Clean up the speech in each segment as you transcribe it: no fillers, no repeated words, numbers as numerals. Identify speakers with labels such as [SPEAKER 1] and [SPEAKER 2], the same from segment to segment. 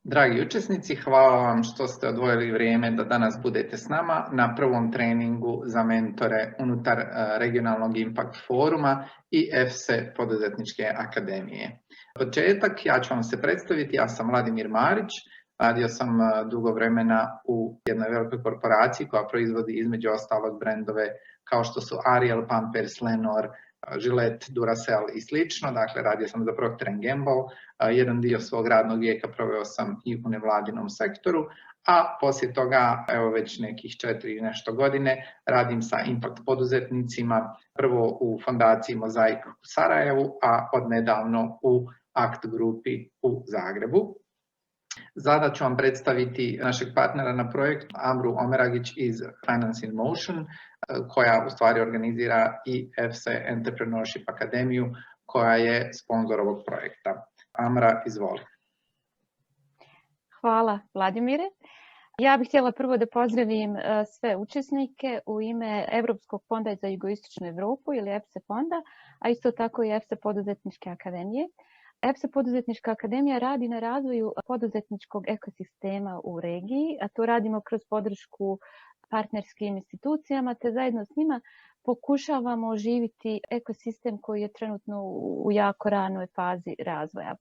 [SPEAKER 1] Dragi učesnici, hvala vam što ste odvojili vrijeme da danas budete s nama na prvom treningu za mentore unutar regionalnog Impact foruma i EFSE Poduzetničke akademije. Početak, ja ću vam se predstaviti, ja sam Vladimir Marić, radio sam dugo vremena u jednoj velikoj korporaciji koja proizvodi između ostalog brendove kao što su Ariel, Pampers, Lenor, Gillette, Duracell i slično. Dakle, radio sam za Procter & Gamble, jedan dio svog radnog vijeka proveo sam i u nevladinom sektoru, a poslije toga, evo već nekih 4 i nešto godine, radim sa Impact poduzetnicima, prvo u fondaciji Mozaik u Sarajevu, a odnedavno u Akt grupi u Zagrebu. Sada ću vam predstaviti našeg partnera na projektu, Amru Omeragić iz Finance in Motion, koja u stvari organizira i EFSE Entrepreneurship Academiju, koja je sponzor ovog projekta. Amra, izvoli.
[SPEAKER 2] Hvala, Vladimire. Ja bih htjela prvo da pozdravim sve učesnike u ime Europskog fonda za jugoistočnu Europu ili EFSE fonda, a isto tako i EFSE Poduzetničke akademije. EFSE Poduzetnička akademija radi na razvoju poduzetničkog ekosistema u regiji, a to radimo kroz podršku partnerskim institucijama, te zajedno s njima pokušavamo oživiti ekosistem koji je trenutno u jako ranoj fazi razvoja.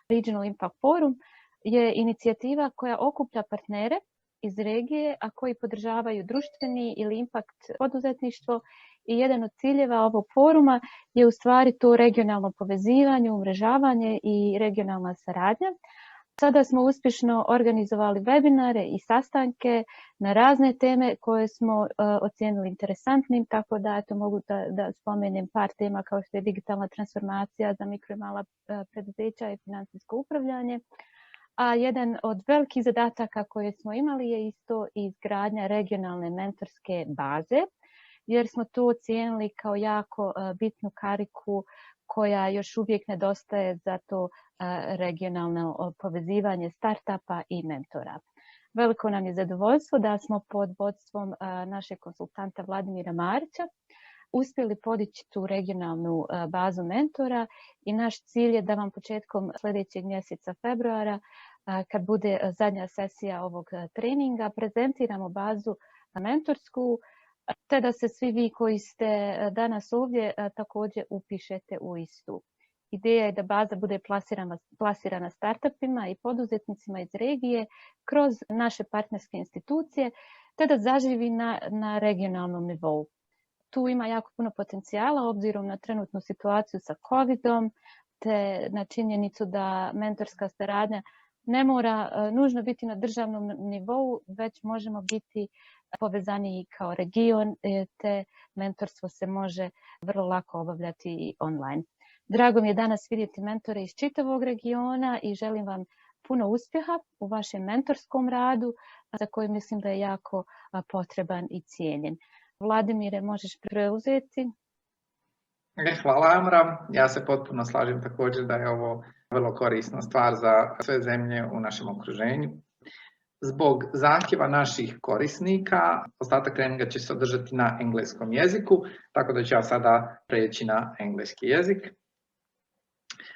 [SPEAKER 2] Regional Impact Forum je inicijativa koja okuplja partnere iz regije, a koji podržavaju društveni ili impact poduzetništvo, i jedan od ciljeva ovog foruma je u stvari to regionalno povezivanje, umrežavanje i regionalna saradnja. Sada smo uspješno organizovali webinare i sastanke na razne teme koje smo ocijenili interesantnim, tako da eto, mogu da spomenem par tema kao što je digitalna transformacija za mikro i mala preduzeća i financijsko upravljanje. A jedan od velikih zadataka koje smo imali je isto izgradnja regionalne mentorske baze, jer smo to ocijenili kao jako bitnu kariku koja još uvijek nedostaje za to regionalno povezivanje startapa i mentora. Veliko nam je zadovoljstvo da smo pod vodstvom našeg konsultanta Vladimira Marića uspjeli podići tu regionalnu bazu mentora i naš cilj je da vam početkom sljedećeg mjeseca februara, kad bude zadnja sesija ovog treninga, prezentiramo bazu mentorsku, te da se svi vi koji ste danas ovdje također upišete u istu. Ideja je da baza bude plasirana startupima i poduzetnicima iz regije kroz naše partnerske institucije, te da zaživi na regionalnom nivou. Tu ima jako puno potencijala obzirom na trenutnu situaciju sa COVID-om, te na činjenicu da mentorska saradnja ne mora nužno biti na državnom nivou, već možemo biti povezani kao region, te mentorstvo se može vrlo lako obavljati i online. Drago mi je danas vidjeti mentore iz čitavog regiona i želim vam puno uspjeha u vašem mentorskom radu, za koji mislim da je jako potreban i cijenjen. Vladimire, možeš preuzeti?
[SPEAKER 1] Hvala, Amra. Ja se potpuno slažem također da je ovo vrlo korisna stvar za sve zemlje u našem okruženju. Zbog zahtjeva naših korisnika, ostatak treninga će se održati na engleskom jeziku, tako da ću ja sada preći na engleski jezik.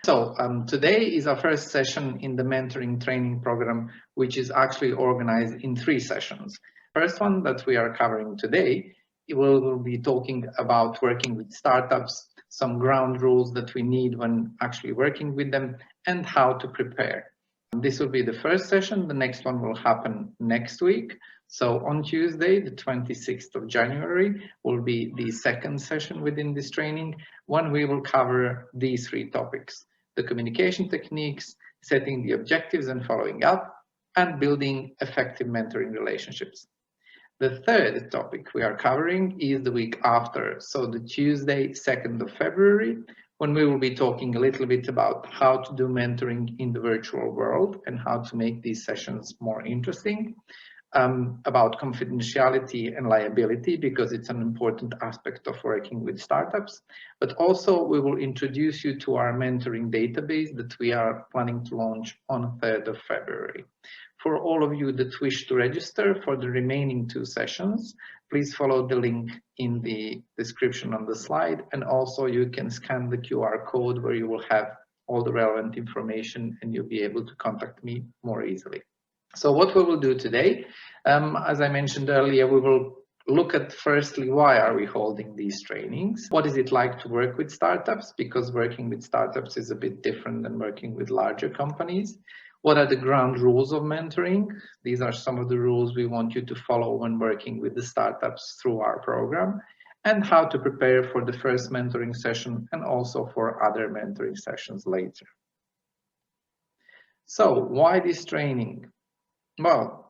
[SPEAKER 1] So, today is our first session in the mentoring training program, which is actually organized in 3 sessions. First one that we are covering today, we will be talking about working with startups, some ground rules that we need when actually working with them, and how to prepare. This will be the first session. The next one will happen next week. So on Tuesday, the 26th of January, will be the second session within this training, when we will cover these 3 topics: the communication techniques, setting the objectives and following up, and building effective mentoring relationships. The third topic we are covering is the week after, so the Tuesday, 2nd of February, when we will be talking a little bit about how to do mentoring in the virtual world and how to make these sessions more interesting, about confidentiality and liability, because it's an important aspect of working with startups. But also we will introduce you to our mentoring database that we are planning to launch on 3rd of February. For all of you that wish to register for the remaining 2 sessions, please follow the link in the description on the slide, and also you can scan the QR code where you will have all the relevant information, and you'll be able to contact me more easily. So what we will do today, as I mentioned earlier, we will look at firstly, why are we holding these trainings? What is it like to work with startups? Because working with startups is a bit different than working with larger companies. What are the ground rules of mentoring? These are some of the rules we want you to follow when working with the startups through our program, and how to prepare for the first mentoring session and also for other mentoring sessions later. So why this training? Well,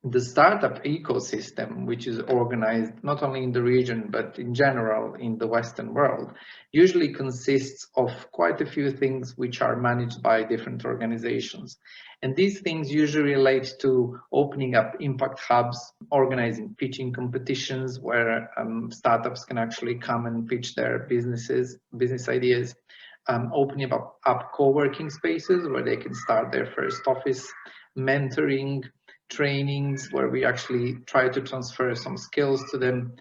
[SPEAKER 1] the startup ecosystem, which is organized not only in the region, but in general in the Western world, usually consists of quite a few things which are managed by different organizations. And these things usually relate to opening up impact hubs, organizing pitching competitions where startups can actually come and pitch their business ideas, opening up co-working spaces where they can start their first office, mentoring, trainings where we actually try to transfer some skills to them,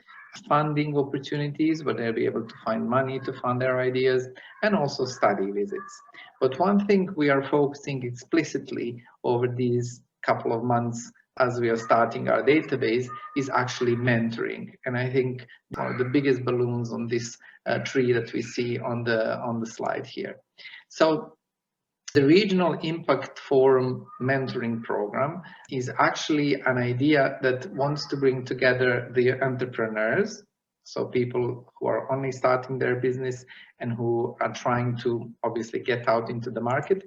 [SPEAKER 1] funding opportunities where they'll be able to find money to fund their ideas, and also study visits. But one thing we are focusing explicitly over these couple of months as we are starting our database is actually mentoring. And I think one of the biggest balloons on this tree that we see on the slide here. So the Regional Impact Forum mentoring program is actually an idea that wants to bring together the entrepreneurs, so people who are only starting their business and who are trying to obviously get out into the market,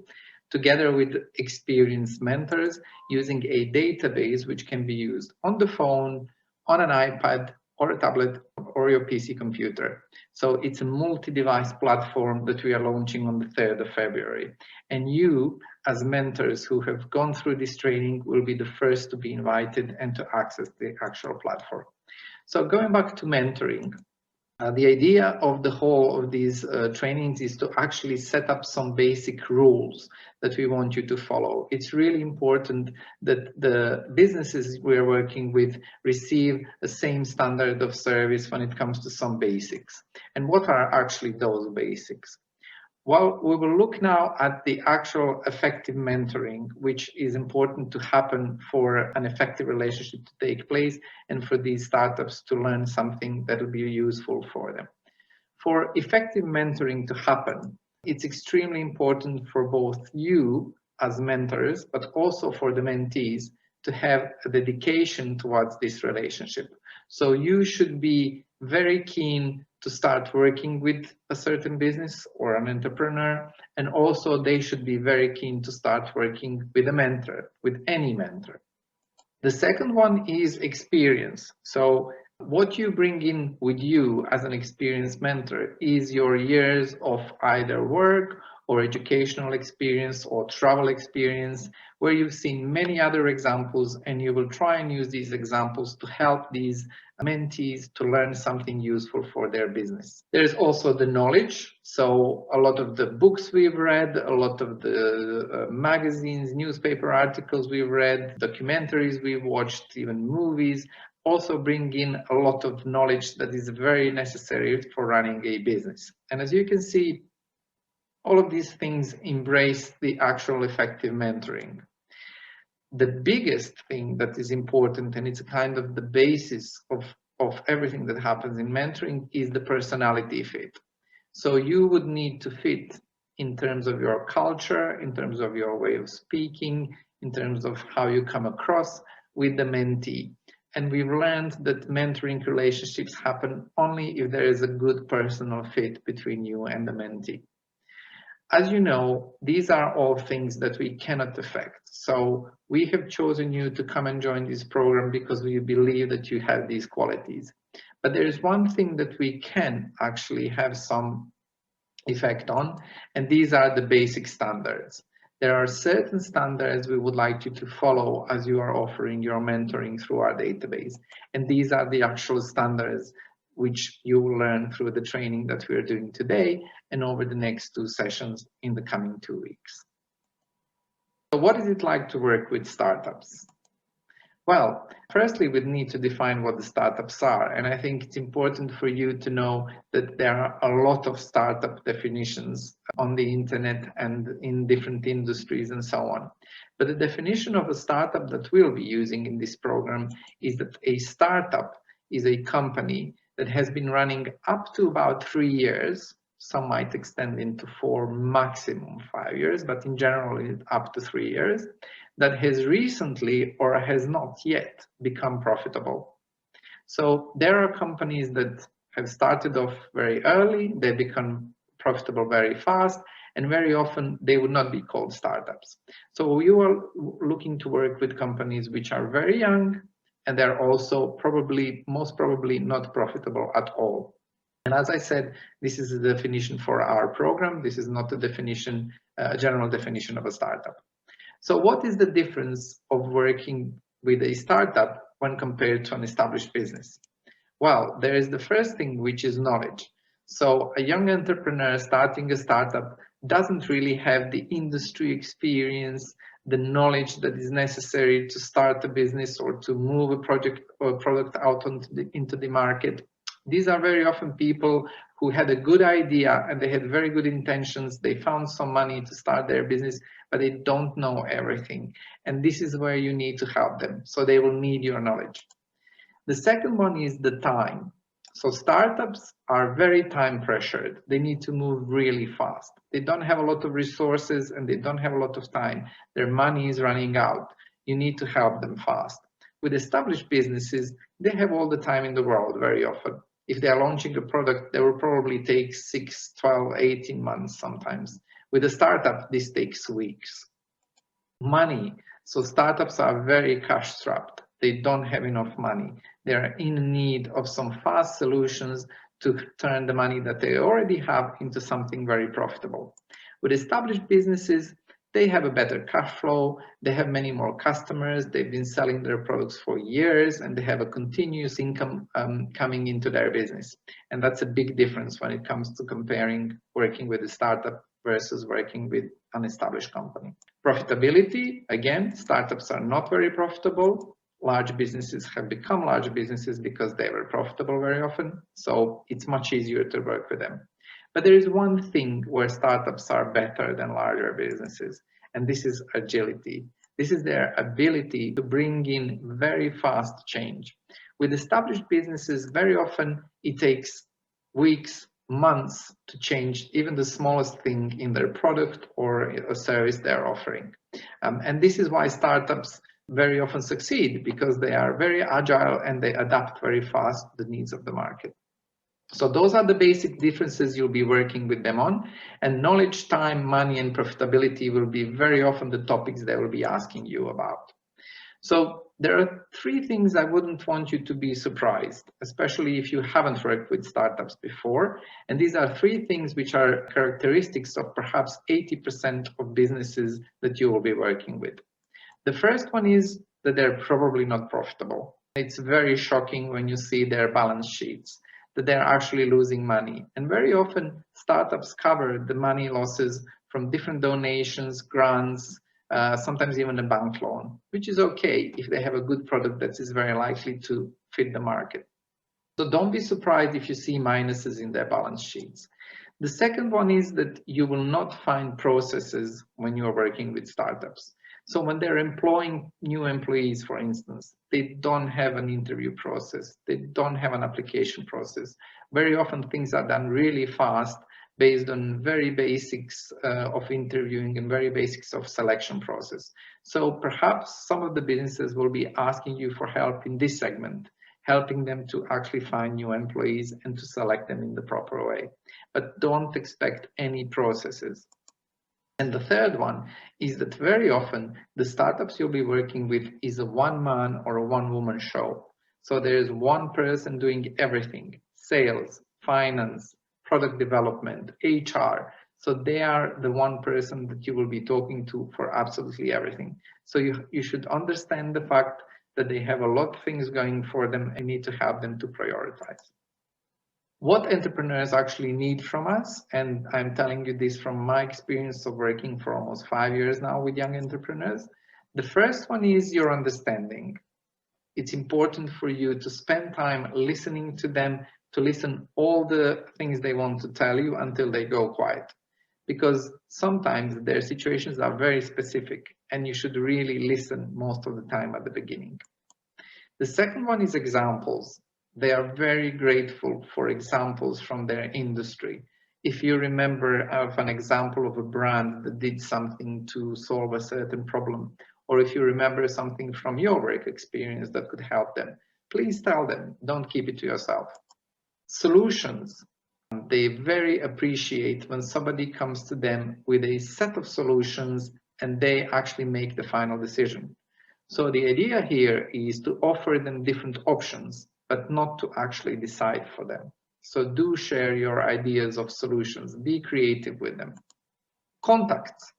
[SPEAKER 1] together with experienced mentors using a database which can be used on the phone, on an iPad, or a tablet, or your PC computer. So it's a multi-device platform that we are launching on the 3rd of February. And you, as mentors who have gone through this training, will be the first to be invited and to access the actual platform. So going back to mentoring, the idea of the whole of these trainings is to actually set up some basic rules that we want you to follow. It's really important that the businesses we're working with receive the same standard of service when it comes to some basics. And what are actually those basics? Well, we will look now at the actual effective mentoring, which is important to happen for an effective relationship to take place and for these startups to learn something that will be useful for them. For effective mentoring to happen, it's extremely important for both you as mentors, but also for the mentees to have a dedication towards this relationship. So you should be very keen to start working with a certain business or an entrepreneur, and also they should be very keen to start working with a mentor, with any mentor. The second one is experience. So what you bring in with you as an experienced mentor is your years of either work or educational experience or travel experience, where you've seen many other examples, and you will try and use these examples to help these mentees to learn something useful for their business. There's also the knowledge. So a lot of the books we've read, a lot of the magazines, newspaper articles we've read, documentaries we've watched, even movies, also bring in a lot of knowledge that is very necessary for running a business. And as you can see, all of these things embrace the actual effective mentoring. The biggest thing that is important, and it's kind of the basis of everything that happens in mentoring, is the personality fit. So you would need to fit in terms of your culture, in terms of your way of speaking, in terms of how you come across with the mentee. And we've learned that mentoring relationships happen only if there is a good personal fit between you and the mentee. As you know, these are all things that we cannot affect. So we have chosen you to come and join this program because we believe that you have these qualities. But there is one thing that we can actually have some effect on, and these are the basic standards. There are certain standards we would like you to follow as you are offering your mentoring through our database. And these are the actual standards which you will learn through the training that we are doing today and over the next 2 sessions in the coming 2 weeks. So what is it like to work with startups? Well, firstly, we need to define what the startups are. And I think it's important for you to know that there are a lot of startup definitions on the internet and in different industries and so on. But the definition of a startup that we'll be using in this program is that a startup is a company that has been running up to about 3 years. Some might extend into 4, maximum 5 years, but in general, it's up to 3 years, that has recently or has not yet become profitable. So there are companies that have started off very early, they become profitable very fast, and very often they would not be called startups. So you are looking to work with companies which are very young, and they're also most probably not profitable at all. And as I said, this is the definition for our program. This is not a definition, a general definition of a startup. So what is the difference of working with a startup when compared to an established business? Well, there is the first thing, which is knowledge. So a young entrepreneur starting a startup doesn't really have the industry experience, the knowledge that is necessary to start a business or to move a project or product out into the market. These are very often people who had a good idea and they had very good intentions. They found some money to start their business, but they don't know everything. And this is where you need to help them. So they will need your knowledge. The second one is the time. So startups are very time pressured. They need to move really fast. They don't have a lot of resources and they don't have a lot of time. Their money is running out. You need to help them fast. With established businesses, they have all the time in the world very often. If they are launching a product, they will probably take 6, 12, 18 months sometimes. With a startup, this takes weeks. Money. So startups are very cash strapped. They don't have enough money. They are in need of some fast solutions to turn the money that they already have into something very profitable. With established businesses, they have a better cash flow, they have many more customers, they've been selling their products for years, and they have a continuous income coming into their business. And that's a big difference when it comes to comparing working with a startup versus working with an established company. Profitability, again, startups are not very profitable. Large businesses have become large businesses because they were profitable very often, so it's much easier to work with them. But there is one thing where startups are better than larger businesses, and this is agility. This is their ability to bring in very fast change. With established businesses, very often it takes weeks, months to change even the smallest thing in their product or a service they're offering. And this is why startups very often succeed, because they are very agile and they adapt very fast to the needs of the market. So those are the basic differences you'll be working with them on, and knowledge, time, money, and profitability will be very often the topics they will be asking you about. So there are 3 things I wouldn't want you to be surprised, especially if you haven't worked with startups before. And these are 3 things which are characteristics of perhaps 80% of businesses that you will be working with. The first one is that they're probably not profitable. It's very shocking when you see their balance sheets, that they're actually losing money. And very often startups cover the money losses from different donations, grants, sometimes even a bank loan, which is okay if they have a good product that is very likely to fit the market. So don't be surprised if you see minuses in their balance sheets. The second one is that you will not find processes when you are working with startups. So when they're employing new employees, for instance, they don't have an interview process. They don't have an application process. Very often things are done really fast based on very basics of interviewing and very basics of selection process. So perhaps some of the businesses will be asking you for help in this segment, helping them to actually find new employees and to select them in the proper way. But don't expect any processes. And the third one is that very often the startups you'll be working with is a one-man or a one-woman show. So there's one person doing everything: sales, finance, product development, HR. So they are the one person that you will be talking to for absolutely everything. So you should understand the fact that they have a lot of things going for them and need to help them to prioritize. What entrepreneurs actually need from us, and I'm telling you this from my experience of working for almost 5 years now with young entrepreneurs, the first one is your understanding. it's important for you to spend time listening to them, to listen all the things they want to tell you until they go quiet. Because sometimes their situations are very specific and you should really listen most of the time at the beginning. The second one is examples. They are very grateful for examples from their industry. If you remember of an example of a brand that did something to solve a certain problem, or if you remember something from your work experience that could help them, please tell them, don't keep it to yourself. Solutions. They very appreciate when somebody comes to them with a set of solutions and they actually make the final decision. So the idea here is to offer them different options, but not to actually decide for them. So do share your ideas of solutions, be creative with them. Contacts.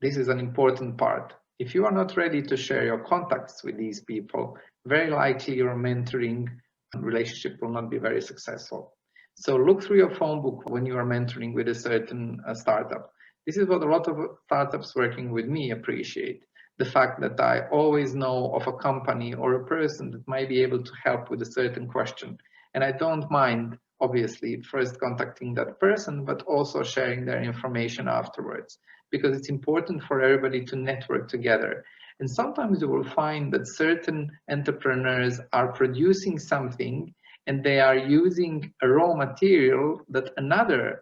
[SPEAKER 1] This is an important part. If you are not ready to share your contacts with these people, very likely your mentoring relationship will not be very successful. So look through your phone book when you are mentoring with a certain startup. This is what a lot of startups working with me appreciate. The fact that I always know of a company or a person that might be able to help with a certain question. And I don't mind, obviously, first contacting that person, but also sharing their information afterwards, because it's important for everybody to network together. And sometimes you will find that certain entrepreneurs are producing something and they are using a raw material that another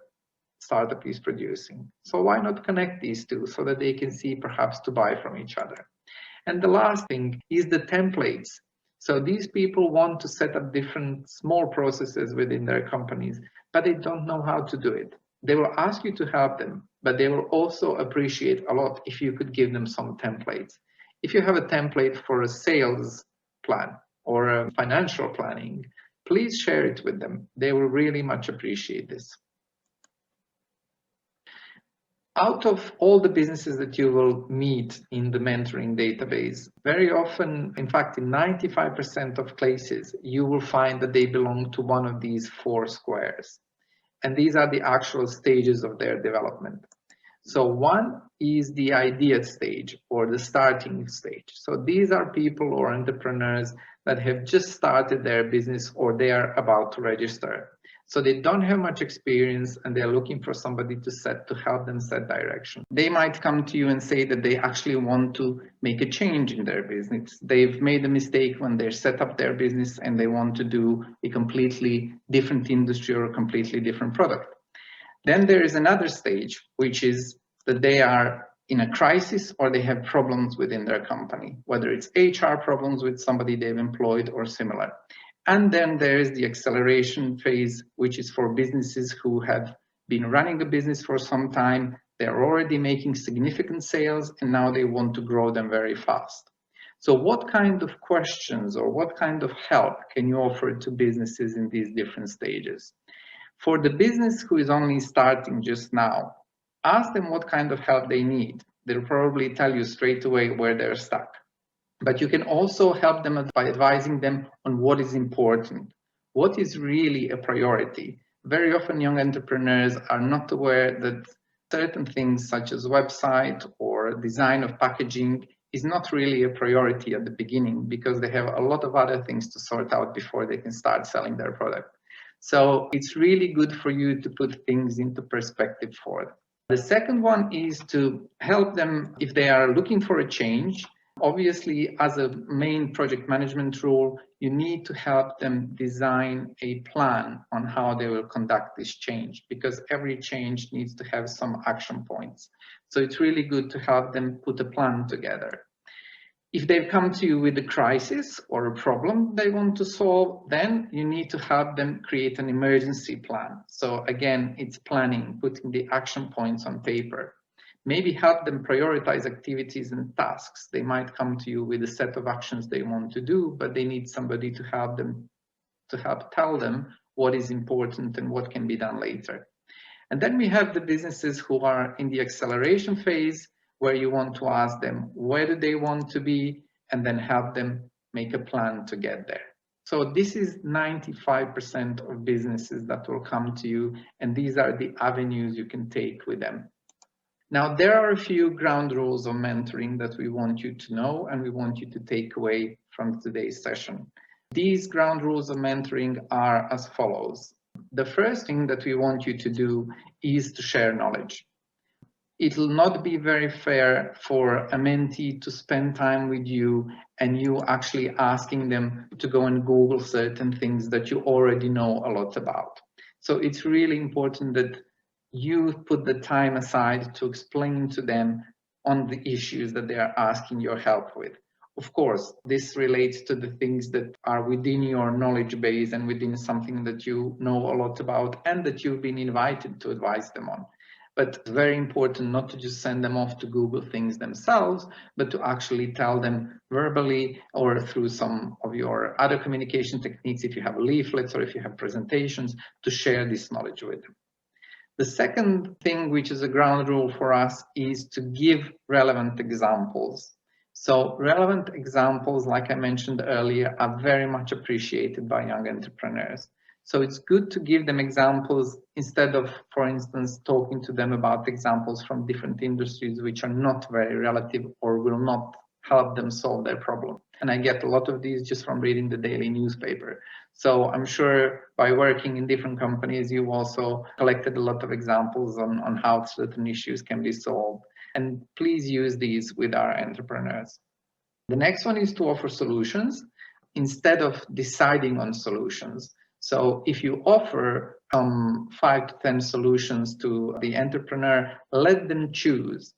[SPEAKER 1] startup is producing. So why not connect these two so that they can see perhaps to buy from each other? And the last thing is the templates. So these people want to set up different small processes within their companies, but they don't know how to do it. They will ask you to help them, but they will also appreciate a lot if you could give them some templates. If you have a template for a sales plan or a financial planning, please share it with them. They will really much appreciate this. Out of all the businesses that you will meet in the mentoring database, very often, in fact, in 95% of cases, you will find that they belong to one of these 4 squares. And these are the actual stages of their development. So one is the idea stage or the starting stage. So these are people or entrepreneurs that have just started their business or they are about to register. So they don't have much experience and they're looking for somebody to help them set direction. They might come to you and say that they actually want to make a change in their business. They've made a mistake when they set up their business and they want to do a completely different industry or a completely different product. Then there is another stage, which is that they are in a crisis or they have problems within their company, whether it's HR problems with somebody they've employed or similar. And then there is the acceleration phase, which is for businesses who have been running a business for some time. They're already making significant sales and now they want to grow them very fast. So what kind of questions or what kind of help can you offer to businesses in these different stages? For the business who is only starting just now, ask them what kind of help they need. They'll probably tell you straight away where they're stuck. But you can also help them by advising them on what is important, what is really a priority. Very often young entrepreneurs are not aware that certain things such as website or design of packaging is not really a priority at the beginning because they have a lot of other things to sort out before they can start selling their product. So it's really good for you to put things into perspective for them. The second one is to help them if they are looking for a change. Obviously, as a main project management rule, you need to help them design a plan on how they will conduct this change because every change needs to have some action points. So it's really good to help them put a plan together. If they've come to you with a crisis or a problem they want to solve, then you need to help them create an emergency plan. So again, it's planning, putting the action points on paper. Maybe help them prioritize activities and tasks. They might come to you with a set of actions they want to do, but they need somebody to help tell them what is important and what can be done later. And then we have the businesses who are in the acceleration phase, where you want to ask them where do they want to be and then help them make a plan to get there. So this is 95% of businesses that will come to you, and these are the avenues you can take with them. Now, there are a few ground rules of mentoring that we want you to know and we want you to take away from today's session. These ground rules of mentoring are as follows. The first thing that we want you to do is to share knowledge. It will not be very fair for a mentee to spend time with you and you actually asking them to go and Google certain things that you already know a lot about. So it's really important that you put the time aside to explain to them on the issues that they are asking your help with. Of course, this relates to the things that are within your knowledge base and within something that you know a lot about and that you've been invited to advise them on. But it's very important not to just send them off to Google things themselves, but to actually tell them verbally or through some of your other communication techniques, if you have leaflets or if you have presentations, to share this knowledge with them. The second thing, which is a ground rule for us, is to give relevant examples. So relevant examples, like I mentioned earlier, are very much appreciated by young entrepreneurs. So it's good to give them examples instead of, for instance, talking to them about examples from different industries which are not very relative or will not help them solve their problem. And I get a lot of these just from reading the daily newspaper. So I'm sure by working in different companies, you've also collected a lot of examples on how certain issues can be solved. And please use these with our entrepreneurs. The next one is to offer solutions instead of deciding on solutions. So if you offer 5 to 10 solutions to the entrepreneur, let them choose.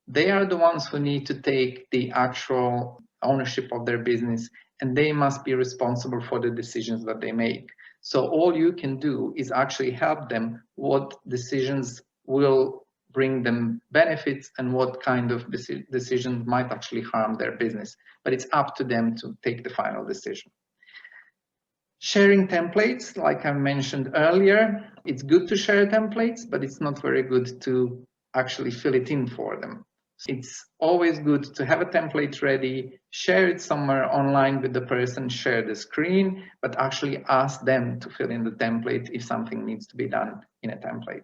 [SPEAKER 1] They are the ones who need to take the actual ownership of their business, and they must be responsible for the decisions that they make. So all you can do is actually help them what decisions will bring them benefits and what kind of decisions might actually harm their business. But it's up to them to take the final decision. Sharing templates, like I mentioned earlier, it's good to share templates, but it's not very good to actually fill it in for them. It's always good to have a template ready, share it somewhere online with the person, share the screen, but actually ask them to fill in the template if something needs to be done in a template.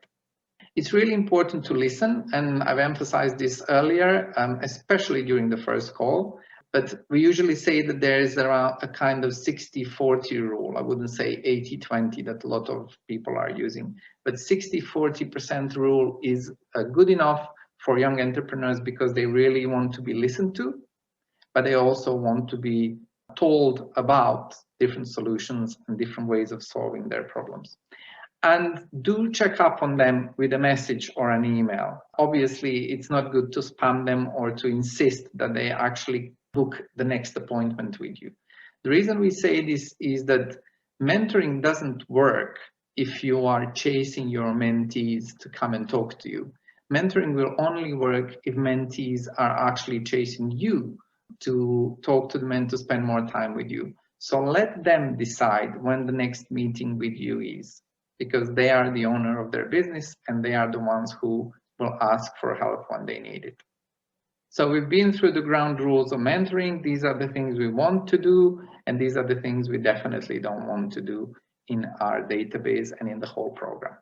[SPEAKER 1] It's really important to listen, and I've emphasized this earlier, especially during the first call. But we usually say that there is around a kind of 60-40 rule. I wouldn't say 80-20 that a lot of people are using, but 60-40% rule is good enough for young entrepreneurs because they really want to be listened to, but they also want to be told about different solutions and different ways of solving their problems. And do check up on them with a message or an email. Obviously, it's not good to spam them or to insist that they actually book the next appointment with you. The reason we say this is that mentoring doesn't work if you are chasing your mentees to come and talk to you. Mentoring will only work if mentees are actually chasing you to talk to them and to spend more time with you. So let them decide when the next meeting with you is, because they are the owner of their business and they are the ones who will ask for help when they need it. So we've been through the ground rules of mentoring. These are the things we want to do, and these are the things we definitely don't want to do in our database and in the whole program.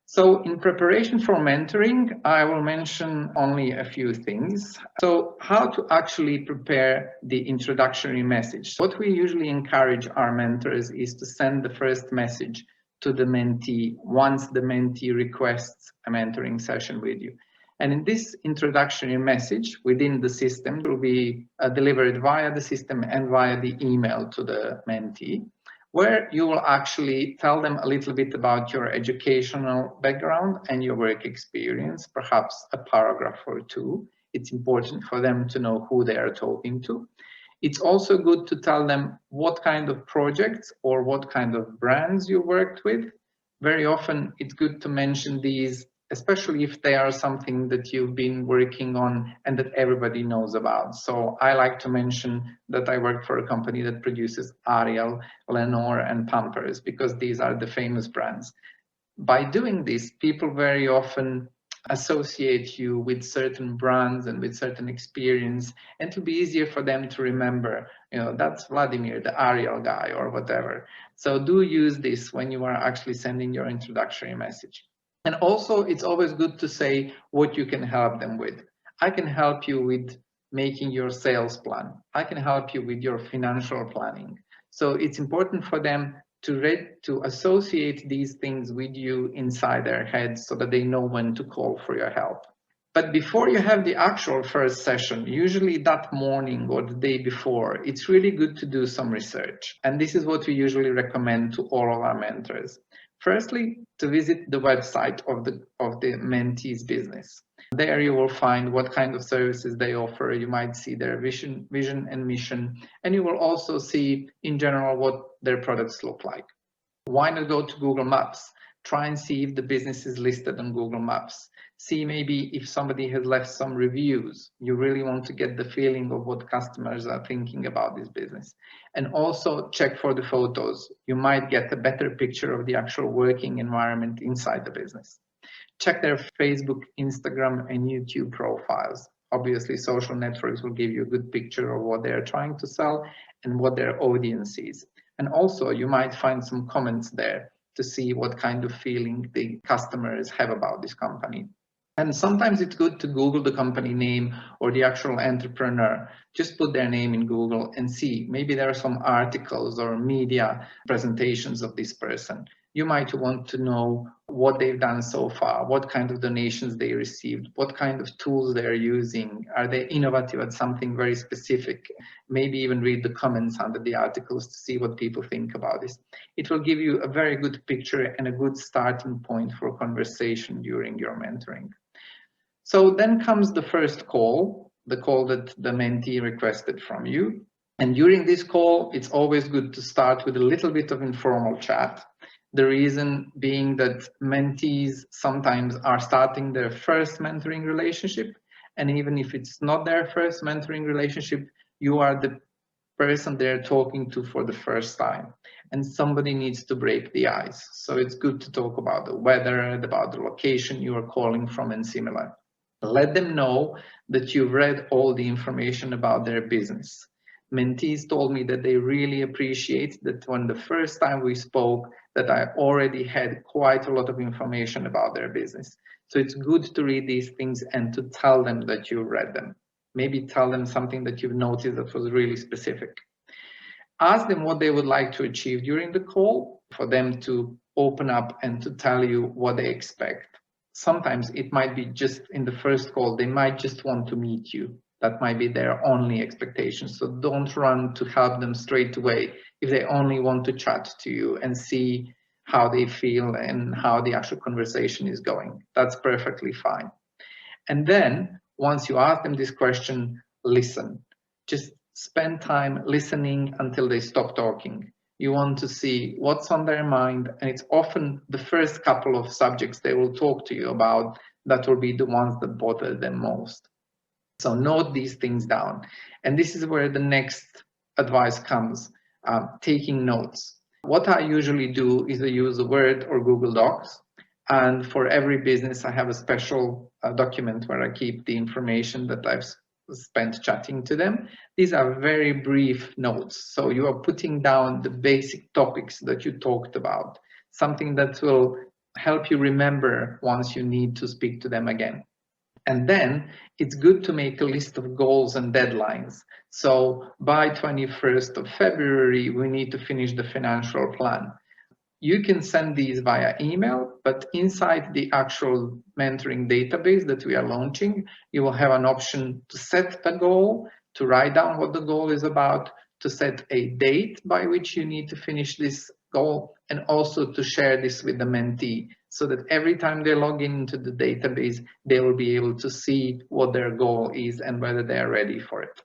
[SPEAKER 1] So in preparation for mentoring, I will mention only a few things. So how to actually prepare the introductory message. What we usually encourage our mentors is to send the first message to the mentee once the mentee requests a mentoring session with you. And in this introductory message within the system will be delivered via the system and via the email to the mentee, where you will actually tell them a little bit about your educational background and your work experience, perhaps a paragraph or two. It's important for them to know who they are talking to. It's also good to tell them what kind of projects or what kind of brands you worked with. Very often it's good to mention these, especially if they are something that you've been working on and that everybody knows about. So I like to mention that I work for a company that produces Ariel, Lenore, and Pampers, because these are the famous brands. By doing this, people very often associate you with certain brands and with certain experience, and it'll be easier for them to remember, you know, that's Vladimir, the Ariel guy, or whatever. So do use this when you are actually sending your introductory message. And also, it's always good to say what you can help them with. I can help you with making your sales plan. I can help you with your financial planning. So it's important for them to associate these things with you inside their heads so that they know when to call for your help. But before you have the actual first session, usually that morning or the day before, it's really good to do some research. And this is what we usually recommend to all of our mentors. Firstly, to visit the website of the mentee's business. There you will find what kind of services they offer. You might see their vision and mission, and you will also see in general what their products look like. Why not go to Google Maps? Try and see if the business is listed on Google Maps. See maybe if somebody has left some reviews. You really want to get the feeling of what customers are thinking about this business. And also check for the photos. You might get a better picture of the actual working environment inside the business. Check their Facebook, Instagram, and YouTube profiles. Obviously, social networks will give you a good picture of what they're trying to sell and what their audience is. And also, you might find some comments there to see what kind of feeling the customers have about this company. And sometimes it's good to Google the company name or the actual entrepreneur. Just put their name in Google and see. Maybe there are some articles or media presentations of this person. You might want to know what they've done so far, what kind of donations they received, what kind of tools they're using. Are they innovative at something very specific? Maybe even read the comments under the articles to see what people think about this. It will give you a very good picture and a good starting point for conversation during your mentoring. So then comes the first call, the call that the mentee requested from you. And during this call, it's always good to start with a little bit of informal chat. The reason being that mentees sometimes are starting their first mentoring relationship. And even if it's not their first mentoring relationship, you are the person they're talking to for the first time. And somebody needs to break the ice. So it's good to talk about the weather, about the location you are calling from and similar. Let them know that you've read all the information about their business. Mentees told me that they really appreciate that when the first time we spoke, that I already had quite a lot of information about their business. So it's good to read these things and to tell them that you read them. Maybe tell them something that you've noticed that was really specific. Ask them what they would like to achieve during the call for them to open up and to tell you what they expect. Sometimes it might be just in the first call, they might just want to meet you. That might be their only expectation. So don't run to help them straight away if they only want to chat to you and see how they feel and how the actual conversation is going. That's perfectly fine. And then once you ask them this question, listen. Just spend time listening until they stop talking. You want to see what's on their mind, and it's often the first couple of subjects they will talk to you about that will be the ones that bother them most. So note these things down. And this is where the next advice comes, taking notes. What I usually do is I use a Word or Google Docs. And for every business, I have a special document where I keep the information that I've spent chatting to them. These are very brief notes. So you are putting down the basic topics that you talked about, something that will help you remember once you need to speak to them again. And then it's good to make a list of goals and deadlines. So by 21st of February, we need to finish the financial plan. You can send these via email, but inside the actual mentoring database that we are launching, you will have an option to set a goal, to write down what the goal is about, to set a date by which you need to finish this goal, and also to share this with the mentee so that every time they log into the database, they will be able to see what their goal is and whether they are ready for it.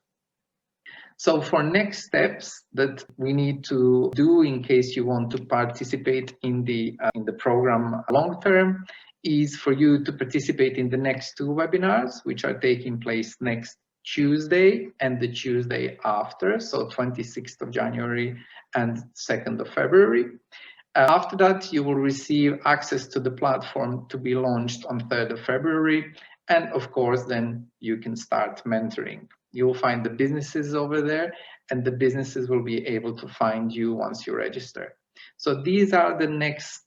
[SPEAKER 1] So for next steps that we need to do in case you want to participate in the program long term is for you to participate in the next 2 webinars, which are taking place next Tuesday and the Tuesday after, so 26th of January and 2nd of February. After that, you will receive access to the platform to be launched on 3rd of February. And of course, then you can start mentoring. You will find the businesses over there, and the businesses will be able to find you once you register. So these are the next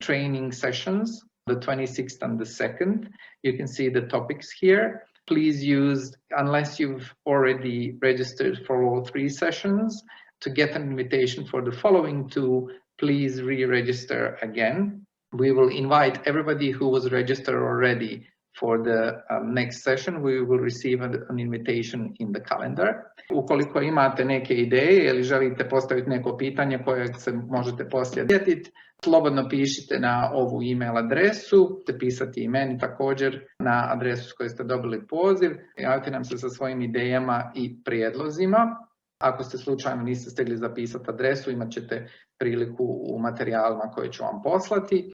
[SPEAKER 1] training sessions the 26th and the 2nd. You can see the topics here. Please use, unless you've already registered for all 3 sessions, to get an invitation for the following 2, please re-register again. We will invite everybody who was registered already for the next session. We will receive an invitation in the calendar. Ukoliko imate neke ideje ili želite postaviti neko pitanje koje se možete poslije sjetiti, slobodno pišite na ovu email adresu, te pisati i meni također na adresu s kojoj ste dobili poziv. Javite nam se sa svojim idejama i prijedlozima. Ako ste slučajno niste stigli zapisati adresu, imat ćete priliku u materijalima koje ću vam poslati.